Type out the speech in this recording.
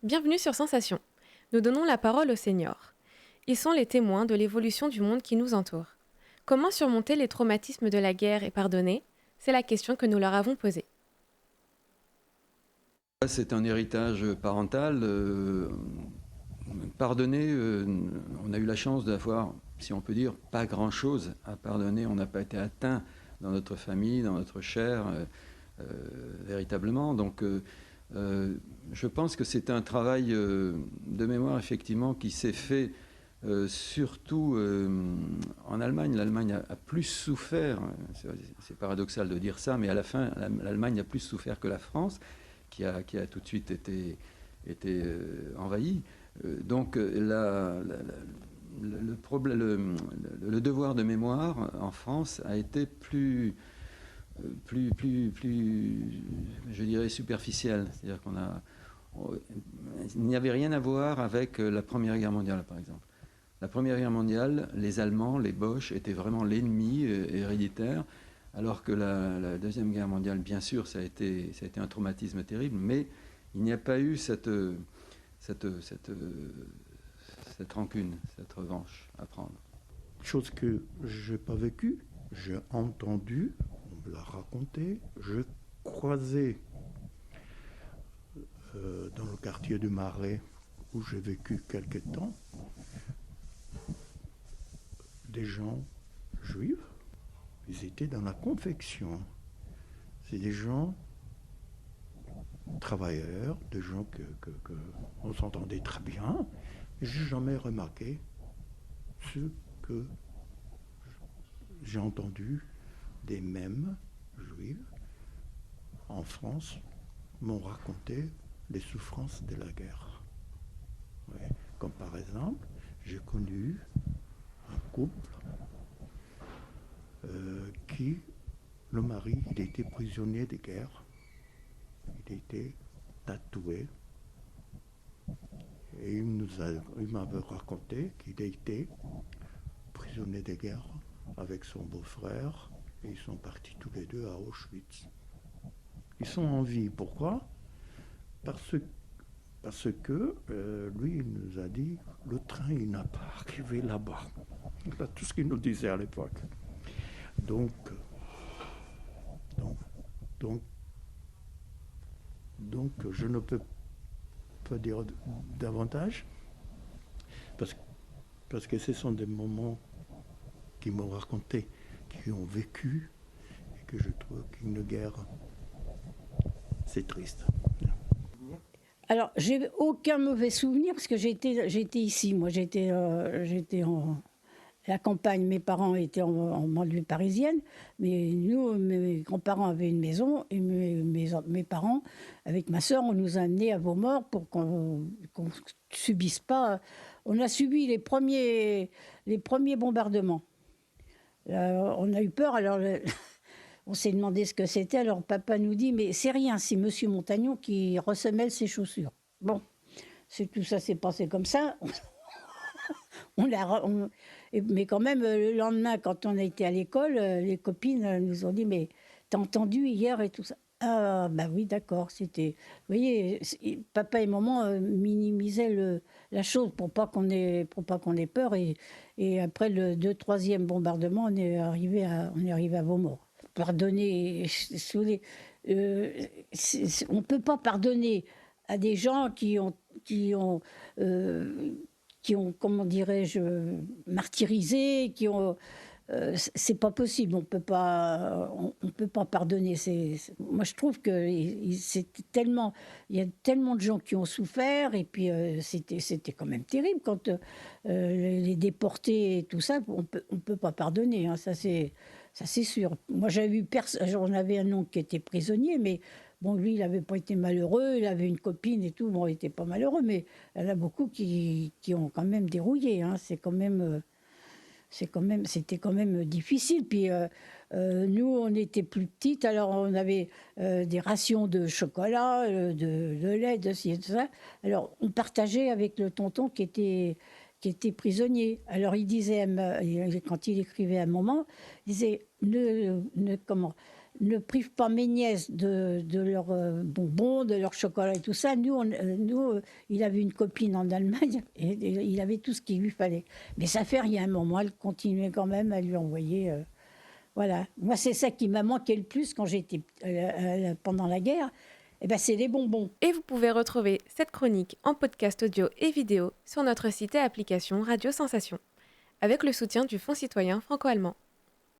Bienvenue sur Sensation. Nous donnons la parole aux seniors. Ils sont les témoins de l'évolution du monde qui nous entoure. Comment surmonter les traumatismes de la guerre et pardonner? C'est la question que nous leur avons posée. C'est un héritage parental. Pardonner, on a eu la chance d'avoir, si on peut dire, pas grand-chose à pardonner. On n'a pas été atteint dans notre famille, dans notre chair, véritablement. Donc, je pense que c'est un travail de mémoire, effectivement, qui s'est fait surtout en Allemagne. L'Allemagne a plus souffert, c'est paradoxal de dire ça, mais à la fin, l'Allemagne a plus souffert que la France, qui a tout de suite été envahie. Donc le devoir de mémoire en France a été plus je dirais, superficiel. C'est-à-dire il n'y avait rien à voir avec la Première Guerre mondiale, par exemple. La Première Guerre mondiale, les Allemands, les Boches, étaient vraiment l'ennemi héréditaire, alors que la Deuxième Guerre mondiale, bien sûr, ça a été un traumatisme terrible, mais il n'y a pas eu cette rancune, cette revanche à prendre. Chose que je n'ai pas vécue, j'ai entendu, on me l'a raconté, je croisais dans le quartier du Marais où j'ai vécu quelque temps, des gens juifs, ils étaient dans la confection. C'est des gens travailleurs, des gens on s'entendait très bien. Je n'ai jamais remarqué ce que j'ai entendu des mêmes juifs en France m'ont raconté les souffrances de la guerre. Ouais. Comme par exemple, j'ai connu un couple qui, le mari, il était prisonnier de guerre. Il était tatoué. Et il m'avait raconté qu'il était prisonnier de guerre avec son beau-frère. Et ils sont partis tous les deux à Auschwitz. Ils sont en vie. Pourquoi? Parce que lui, il nous a dit, le train, il n'a pas arrivé là-bas. C'est tout ce qu'il nous disait à l'époque. Donc, je ne peux pas dire davantage, parce que ce sont des moments qui m'ont raconté, qui ont vécu, et que je trouve qu'une guerre, c'est triste. Alors, j'ai aucun mauvais souvenir, parce que j'étais ici, moi j'étais en la campagne, mes parents étaient en banlieue parisienne, mais nous, mes grands-parents avaient une maison, et mes parents, avec ma sœur, on nous a amenés à Vaumort pour qu'on subisse pas. On a subi les premiers bombardements. On a eu peur, alors on s'est demandé ce que c'était, alors papa nous dit, mais c'est rien, c'est monsieur Montagnon qui ressemelle ses chaussures. Bon, tout ça s'est passé comme ça. Mais quand même, le lendemain, quand on a été à l'école, les copines nous ont dit, mais t'as entendu hier et tout ça? Ah, bah oui, d'accord, c'était... Vous voyez, papa et maman minimisaient la chose pour pas qu'on ait peur. Et après le troisième bombardement, on est arrivé à Vaumort. Pardonner, on ne peut pas pardonner à des gens qui ont comment dirais-je, martyrisé, c'est pas possible, on peut pas pardonner. Moi, je trouve que il y a tellement de gens qui ont souffert, et puis c'était quand même terrible quand les déportés et tout ça, on peut pas pardonner, hein, ça c'est sûr. Moi, j'en avais un oncle qui était prisonnier, mais bon, lui, il n'avait pas été malheureux, il avait une copine et tout, bon, il n'était pas malheureux, mais il y en a beaucoup qui ont quand même dérouillé, hein. C'était quand même difficile. Puis nous, on était plus petites, alors on avait des rations de chocolat, de lait, de ci et de ça. Alors, on partageait avec le tonton qui était prisonnier. Alors, il disait, quand il écrivait à un moment, il disait, ne prive pas mes nièces de leurs bonbons, de leur chocolat et tout ça. Nous, il avait une copine en Allemagne et il avait tout ce qu'il lui fallait. Mais ça fait rien. À un moment, elle continuait quand même à lui envoyer. Voilà. Moi, c'est ça qui m'a manqué le plus quand j'étais pendant la guerre. Eh ben, c'est les bonbons. Et vous pouvez retrouver cette chronique en podcast audio et vidéo sur notre site et application Radio Sensation, avec le soutien du Fonds citoyen franco-allemand.